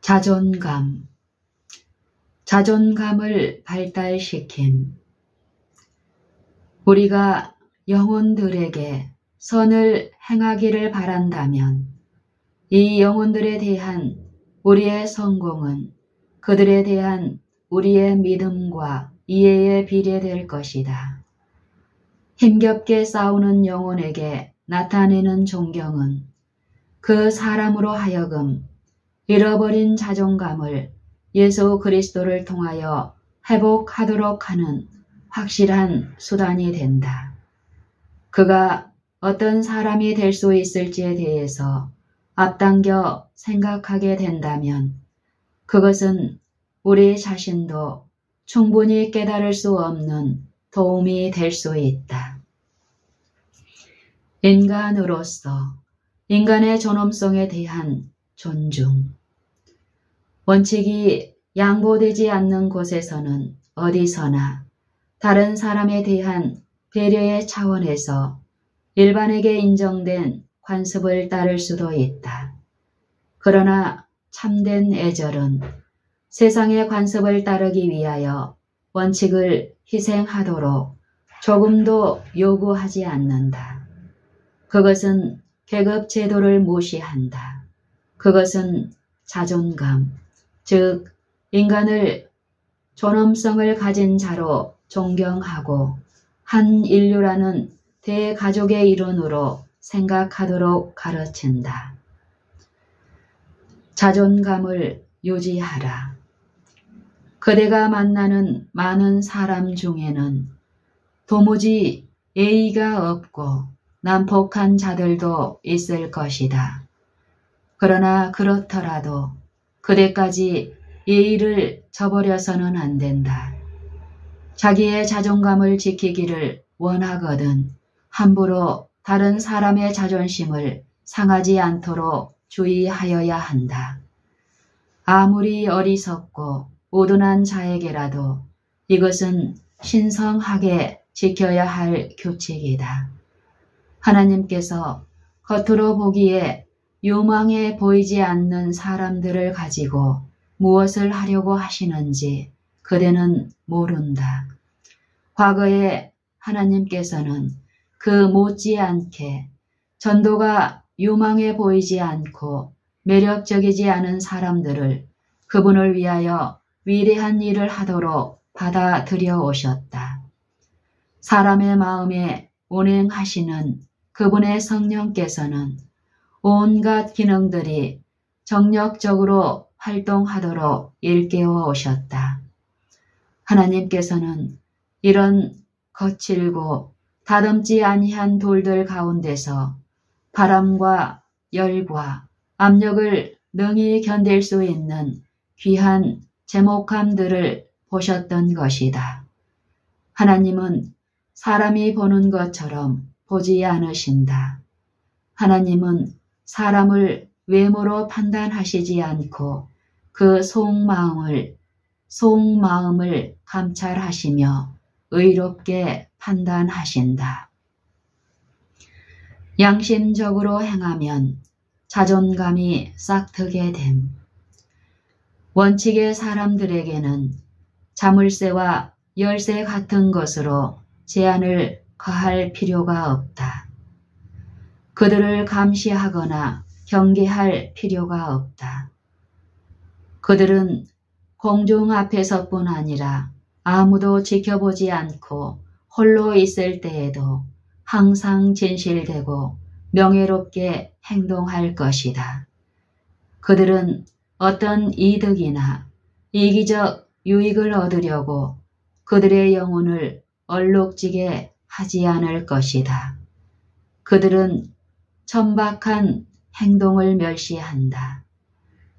자존감. 자존감을 발달시킴. 우리가 영혼들에게 선을 행하기를 바란다면 이 영혼들에 대한 우리의 성공은 그들에 대한 우리의 믿음과 이해에 비례될 것이다. 힘겹게 싸우는 영혼에게 나타내는 존경은 그 사람으로 하여금 잃어버린 자존감을 예수 그리스도를 통하여 회복하도록 하는 확실한 수단이 된다. 그가 어떤 사람이 될 수 있을지에 대해서 앞당겨 생각하게 된다면 그것은 우리 자신도 충분히 깨달을 수 없는 도움이 될 수 있다. 인간으로서 인간의 존엄성에 대한 존중. 원칙이 양보되지 않는 곳에서는 어디서나 다른 사람에 대한 배려의 차원에서 일반에게 인정된 관습을 따를 수도 있다. 그러나 참된 애절은 세상의 관습을 따르기 위하여 원칙을 희생하도록 조금도 요구하지 않는다. 그것은 계급 제도를 무시한다. 그것은 자존감, 즉 인간을 존엄성을 가진 자로 존경하고 한 인류라는 대가족의 일원으로 생각하도록 가르친다. 자존감을 유지하라. 그대가 만나는 많은 사람 중에는 도무지 예의가 없고 난폭한 자들도 있을 것이다. 그러나 그렇더라도 그대까지 예의를 저버려서는 안 된다. 자기의 자존감을 지키기를 원하거든 함부로 다른 사람의 자존심을 상하지 않도록 주의하여야 한다. 아무리 어리석고 우둔한 자에게라도 이것은 신성하게 지켜야 할 규칙이다. 하나님께서 겉으로 보기에 유망해 보이지 않는 사람들을 가지고 무엇을 하려고 하시는지 그대는 모른다. 과거에 하나님께서는 그 못지않게 전도가 유망해 보이지 않고 매력적이지 않은 사람들을 그분을 위하여 위대한 일을 하도록 받아들여 오셨다. 사람의 마음에 운행하시는 그분의 성령께서는 온갖 기능들이 정력적으로 활동하도록 일깨워 오셨다. 하나님께서는 이런 거칠고 다듬지 아니한 돌들 가운데서 바람과 열과 압력을 능히 견딜 수 있는 귀한 제목함들을 보셨던 것이다. 하나님은 사람이 보는 것처럼 보지 않으신다. 하나님은 사람을 외모로 판단하시지 않고 그 속마음을 감찰하시며 의롭게 판단하신다. 양심적으로 행하면 자존감이 싹트게 됨. 원칙의 사람들에게는 자물쇠와 열쇠 같은 것으로 제한을 가할 필요가 없다. 그들을 감시하거나 경계할 필요가 없다. 그들은 공중 앞에서뿐 아니라 아무도 지켜보지 않고 홀로 있을 때에도 항상 진실되고 명예롭게 행동할 것이다. 그들은 어떤 이득이나 이기적 유익을 얻으려고 그들의 영혼을 얼룩지게 하지 않을 것이다. 그들은 천박한 행동을 멸시한다.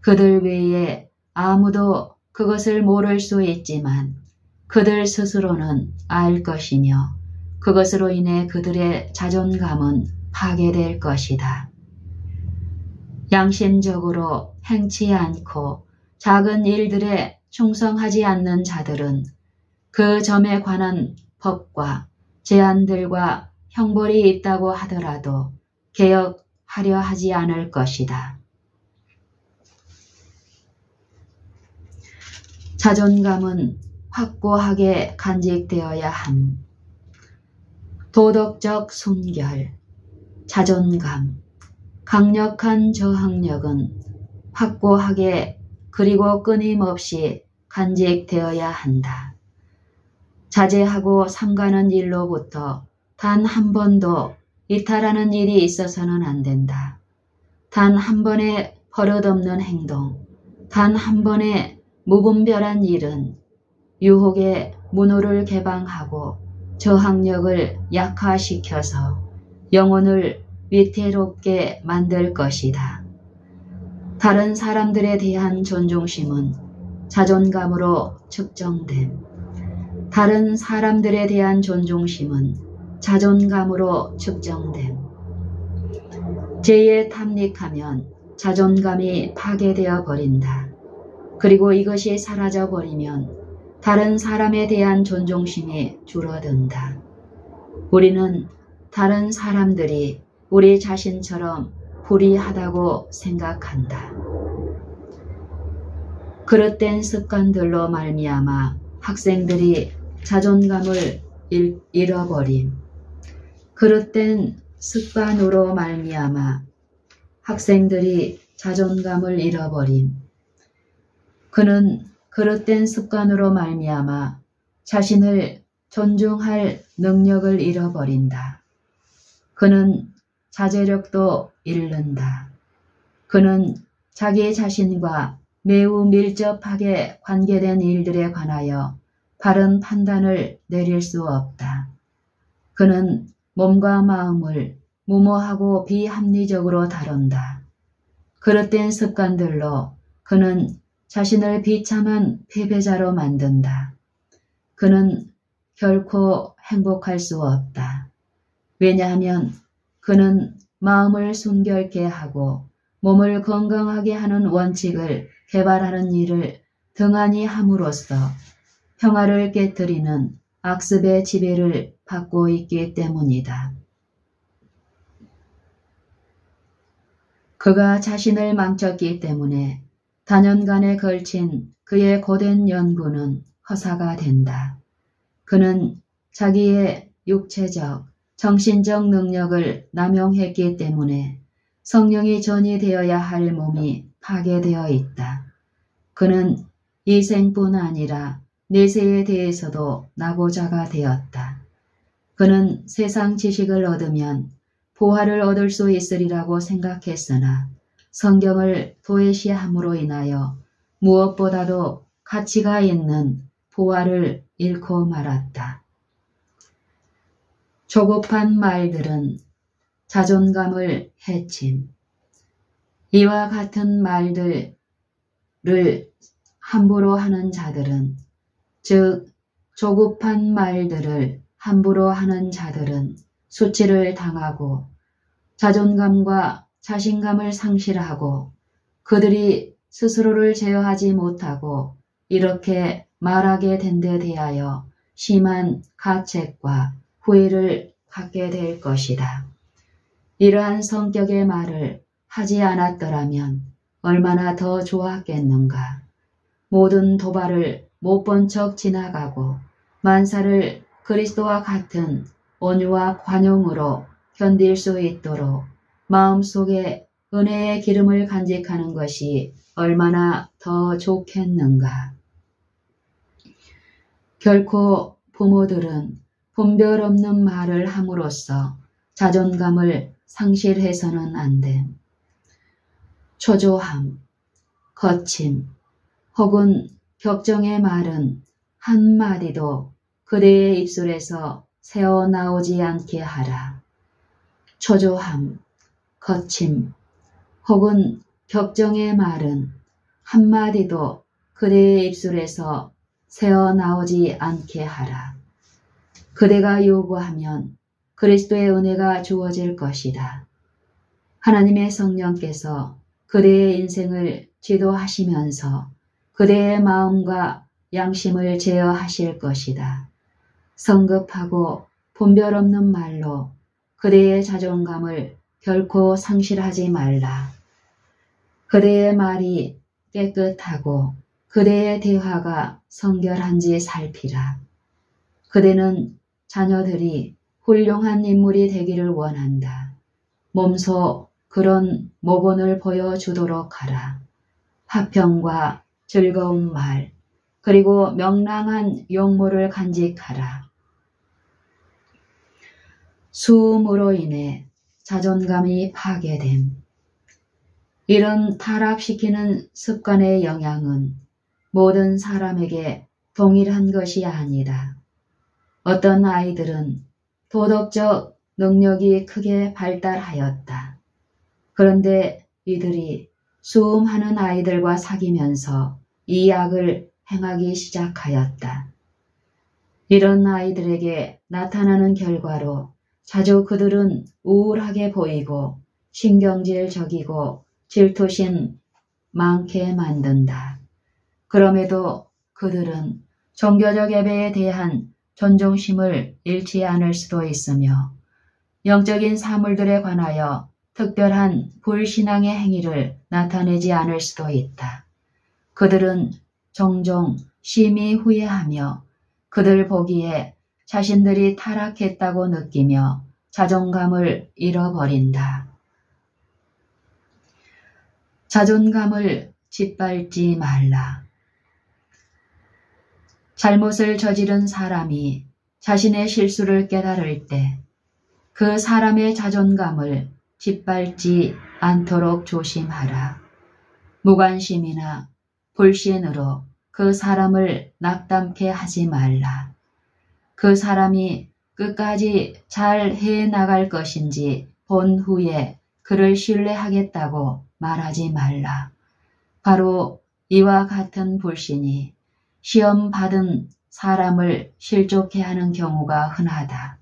그들 외에 아무도 그것을 모를 수 있지만 그들 스스로는 알 것이며 그것으로 인해 그들의 자존감은 파괴될 것이다. 양심적으로 행치 않고 작은 일들에 충성하지 않는 자들은 그 점에 관한 법과 제한들과 형벌이 있다고 하더라도 개혁하려 하지 않을 것이다. 자존감은 확고하게 간직되어야 함. 도덕적 순결, 자존감, 강력한 저항력은 확고하게 그리고 끊임없이 간직되어야 한다. 자제하고 삼가는 일로부터 단 한 번도 이탈하는 일이 있어서는 안 된다. 단 한 번의 버릇없는 행동, 단 한 번의 무분별한 일은 유혹의 문호를 개방하고 저항력을 약화시켜서 영혼을 위태롭게 만들 것이다. 다른 사람들에 대한 존중심은 자존감으로 측정됨. 다른 사람들에 대한 존중심은 자존감으로 측정됨. 죄에 탐닉하면 자존감이 파괴되어 버린다. 그리고 이것이 사라져 버리면 다른 사람에 대한 존중심이 줄어든다. 우리는 다른 사람들이 우리 자신처럼 불의하다고 생각한다. 그릇된 습관들로 말미암아 학생들이 자존감을 잃어버림. 그릇된 습관으로 말미암아 학생들이 자존감을 잃어버림. 그는 그릇된 습관으로 말미암아 자신을 존중할 능력을 잃어버린다. 그는 자제력도 잃는다. 그는 자기 자신과 매우 밀접하게 관계된 일들에 관하여 바른 판단을 내릴 수 없다. 그는 몸과 마음을 무모하고 비합리적으로 다룬다. 그릇된 습관들로 그는 자신을 비참한 패배자로 만든다. 그는 결코 행복할 수 없다. 왜냐하면 그는 마음을 순결케 하고 몸을 건강하게 하는 원칙을 개발하는 일을 등한히 함으로써 평화를 깨뜨리는 악습의 지배를 받고 있기 때문이다. 그가 자신을 망쳤기 때문에 다년간에 걸친 그의 고된 연구는 허사가 된다. 그는 자기의 육체적, 정신적 능력을 남용했기 때문에 성령이 전이되어야 할 몸이 파괴되어 있다. 그는 이 생뿐 아니라 내세에 대해서도 낙오자가 되었다. 그는 세상 지식을 얻으면 보화를 얻을 수 있으리라고 생각했으나 성경을 도외시함으로 인하여 무엇보다도 가치가 있는 보화를 잃고 말았다. 조급한 말들은 자존감을 해침. 이와 같은 말들을 함부로 하는 자들은, 즉 조급한 말들을 함부로 하는 자들은 수치를 당하고 자존감과 자신감을 상실하고 그들이 스스로를 제어하지 못하고 이렇게 말하게 된 데 대하여 심한 가책과 후회를 갖게 될 것이다. 이러한 성격의 말을 하지 않았더라면 얼마나 더 좋았겠는가. 모든 도발을 못 본 척 지나가고 만사를 그리스도와 같은 온유와 관용으로 견딜 수 있도록 마음속에 은혜의 기름을 간직하는 것이 얼마나 더 좋겠는가. 결코 부모들은 분별 없는 말을 함으로써 자존감을 상실해서는 안 됨. 초조함, 거침, 혹은 격정의 말은 한마디도 그대의 입술에서 새어나오지 않게 하라. 초조함, 거침, 혹은 격정의 말은 한마디도 그대의 입술에서 새어나오지 않게 하라. 그대가 요구하면 그리스도의 은혜가 주어질 것이다. 하나님의 성령께서 그대의 인생을 지도하시면서 그대의 마음과 양심을 제어하실 것이다. 성급하고 분별 없는 말로 그대의 자존감을 결코 상실하지 말라. 그대의 말이 깨끗하고 그대의 대화가 성결한지 살피라. 그대는 자녀들이 훌륭한 인물이 되기를 원한다. 몸소 그런 모본을 보여주도록 하라. 화평과 즐거운 말, 그리고 명랑한 용모를 간직하라. 수음으로 인해 자존감이 파괴됨. 이런 타락시키는 습관의 영향은 모든 사람에게 동일한 것이 아니다. 어떤 아이들은 도덕적 능력이 크게 발달하였다. 그런데 이들이 수음하는 아이들과 사귀면서 이 악을 행하기 시작하였다. 이런 아이들에게 나타나는 결과로 자주 그들은 우울하게 보이고 신경질적이고 질투심 많게 만든다. 그럼에도 그들은 종교적 예배에 대한 존중심을 잃지 않을 수도 있으며 영적인 사물들에 관하여 특별한 불신앙의 행위를 나타내지 않을 수도 있다. 그들은 종종 심히 후회하며 그들 보기에 자신들이 타락했다고 느끼며 자존감을 잃어버린다. 자존감을 짓밟지 말라. 잘못을 저지른 사람이 자신의 실수를 깨달을 때 그 사람의 자존감을 짓밟지 않도록 조심하라. 무관심이나 불신으로 그 사람을 낙담케 하지 말라. 그 사람이 끝까지 잘 해나갈 것인지 본 후에 그를 신뢰하겠다고 말하지 말라. 바로 이와 같은 불신이 시험 받은 사람을 실족해 하는 경우가 흔하다.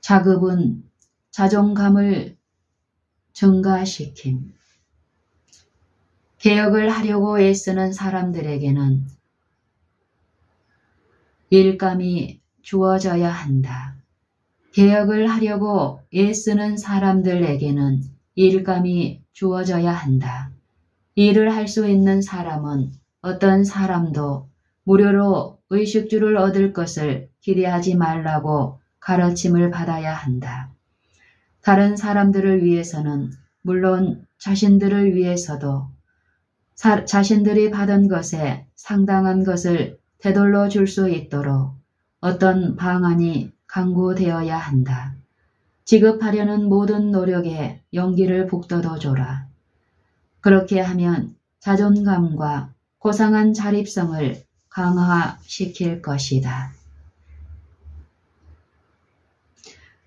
자급은 자존감을 증가시킴. 개혁을 하려고 애쓰는 사람들에게는 일감이 주어져야 한다. 개혁을 하려고 애쓰는 사람들에게는 일감이 주어져야 한다. 일을 할 수 있는 사람은 어떤 사람도 무료로 의식주를 얻을 것을 기대하지 말라고 가르침을 받아야 한다. 다른 사람들을 위해서는 물론 자신들을 위해서도 자신들이 받은 것에 상당한 것을 되돌려 줄 수 있도록 어떤 방안이 강구되어야 한다. 지급하려는 모든 노력에 용기를 북돋워 줘라. 그렇게 하면 자존감과 고상한 자립성을 강화시킬 것이다.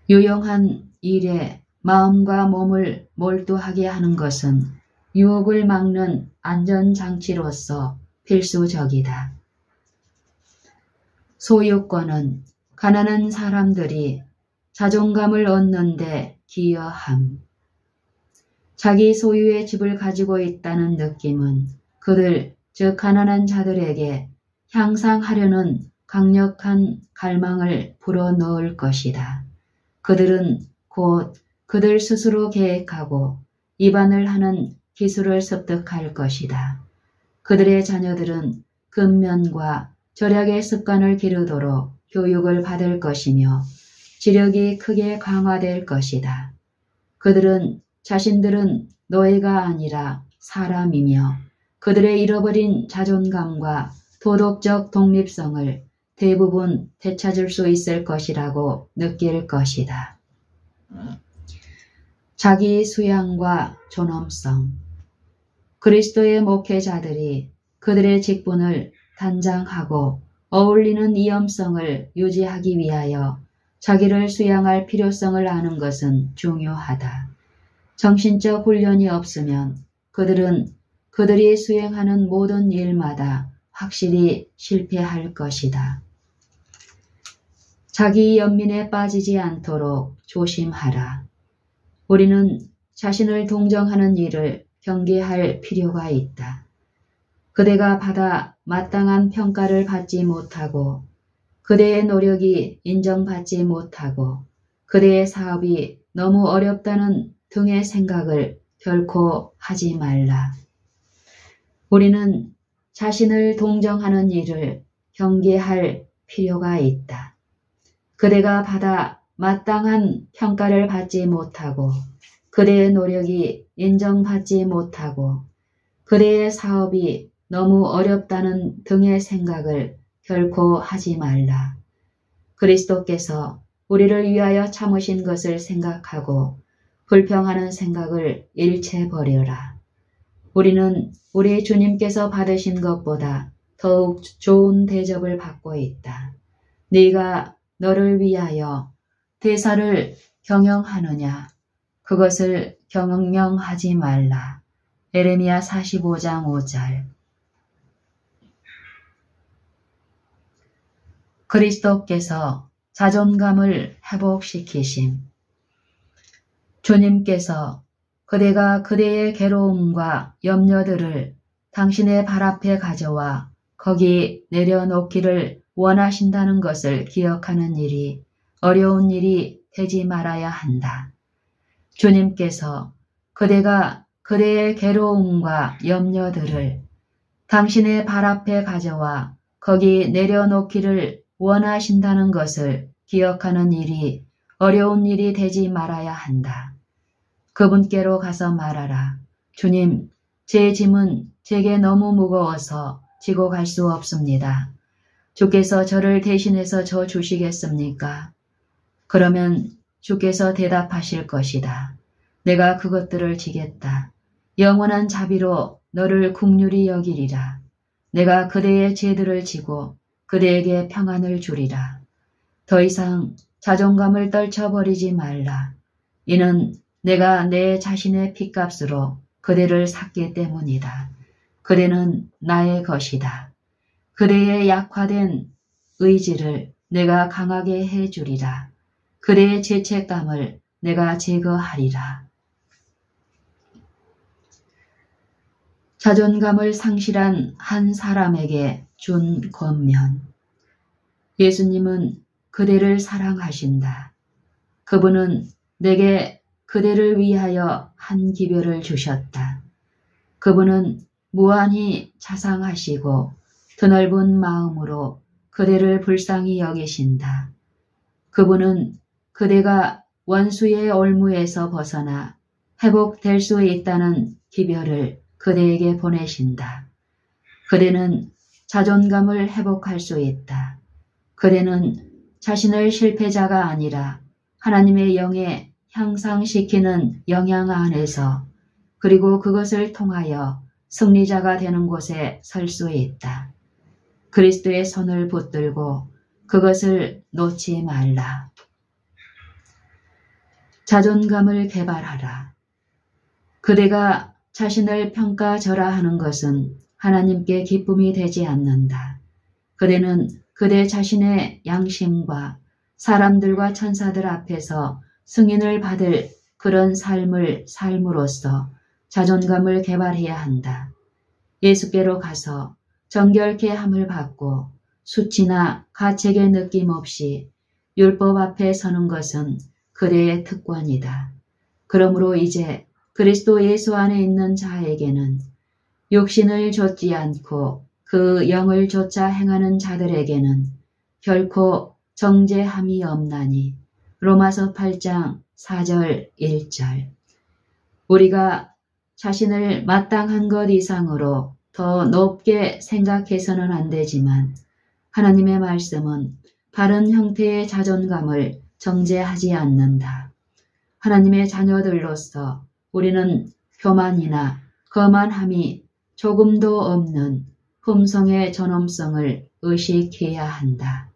유용한 일에 마음과 몸을 몰두하게 하는 것은 유혹을 막는 안전장치로서 필수적이다. 소유권은 가난한 사람들이 자존감을 얻는 데 기여함. 자기 소유의 집을 가지고 있다는 느낌은 그들, 즉 가난한 자들에게 향상하려는 강력한 갈망을 불어넣을 것이다. 그들은 곧 그들 스스로 계획하고 입안을 하는 기술을 습득할 것이다. 그들의 자녀들은 근면과 절약의 습관을 기르도록 교육을 받을 것이며 지력이 크게 강화될 것이다. 그들은 자신들은 노예가 아니라 사람이며 그들의 잃어버린 자존감과 도덕적 독립성을 대부분 되찾을 수 있을 것이라고 느낄 것이다. 자기 수양과 존엄성. 그리스도의 목회자들이 그들의 직분을 단장하고 어울리는 이엄성을 유지하기 위하여 자기를 수양할 필요성을 아는 것은 중요하다. 정신적 훈련이 없으면 그들은 그들이 수행하는 모든 일마다 확실히 실패할 것이다. 자기 연민에 빠지지 않도록 조심하라. 우리는 자신을 동정하는 일을 경계할 필요가 있다. 그대가 받아 마땅한 평가를 받지 못하고 그대의 노력이 인정받지 못하고 그대의 사업이 너무 어렵다는 등의 생각을 결코 하지 말라. 우리는 자신을 동정하는 일을 경계할 필요가 있다. 그대가 받아 마땅한 평가를 받지 못하고 그대의 노력이 인정받지 못하고 그대의 사업이 너무 어렵다는 등의 생각을 결코 하지 말라. 그리스도께서 우리를 위하여 참으신 것을 생각하고 불평하는 생각을 일체 버려라. 우리는 우리 주님께서 받으신 것보다 더욱 좋은 대접을 받고 있다. 네가 너를 위하여 대사를 경영하느냐? 그것을 경영하지 말라. 에레미야 45장 5절. 그리스도께서 자존감을 회복시키심. 주님께서 그대가 그대의 괴로움과 염려들을 당신의 발 앞에 가져와 거기 내려놓기를 원하신다는 것을 기억하는 일이 어려운 일이 되지 말아야 한다. 주님께서 그대가 그대의 괴로움과 염려들을 당신의 발 앞에 가져와 거기 내려놓기를 원하신다는 것을 기억하는 일이 어려운 일이 되지 말아야 한다. 그분께로 가서 말하라. 주님, 제 짐은 제게 너무 무거워서 지고 갈 수 없습니다. 주께서 저를 대신해서 져 주시겠습니까? 그러면 주께서 대답하실 것이다. 내가 그것들을 지겠다. 영원한 자비로 너를 긍휼히 여기리라. 내가 그대의 죄들을 지고 그대에게 평안을 주리라. 더 이상 자존감을 떨쳐버리지 말라. 이는 내가 내 자신의 핏값으로 그대를 샀기 때문이다. 그대는 나의 것이다. 그대의 약화된 의지를 내가 강하게 해주리라. 그대의 죄책감을 내가 제거하리라. 자존감을 상실한 한 사람에게 준 권면. 예수님은 그대를 사랑하신다. 그분은 내게 그대를 위하여 한 기별을 주셨다. 그분은 무한히 자상하시고 드넓은 마음으로 그대를 불쌍히 여기신다. 그분은 그대가 원수의 올무에서 벗어나 회복될 수 있다는 기별을 그대에게 보내신다. 그대는 자존감을 회복할 수 있다. 그대는 자신을 실패자가 아니라 하나님의 영에 향상시키는 영향 안에서 그리고 그것을 통하여 승리자가 되는 곳에 설 수 있다. 그리스도의 손을 붙들고 그것을 놓지 말라. 자존감을 개발하라. 그대가 자신을 평가절하하는 것은 하나님께 기쁨이 되지 않는다. 그대는 그대 자신의 양심과 사람들과 천사들 앞에서 승인을 받을 그런 삶을 삶으로써 자존감을 개발해야 한다. 예수께로 가서 정결케 함을 받고 수치나 가책의 느낌 없이 율법 앞에 서는 것은 그대의 특권이다. 그러므로 이제 그리스도 예수 안에 있는 자에게는 육신을 좇지 않고 그 영을 좇아 행하는 자들에게는 결코 정죄함이 없나니. 로마서 8장 4절 1절. 우리가 자신을 마땅한 것 이상으로 더 높게 생각해서는 안 되지만 하나님의 말씀은 바른 형태의 자존감을 정죄하지 않는다. 하나님의 자녀들로서 우리는 교만이나 거만함이 조금도 없는 품성의 존엄성을 의식해야 한다.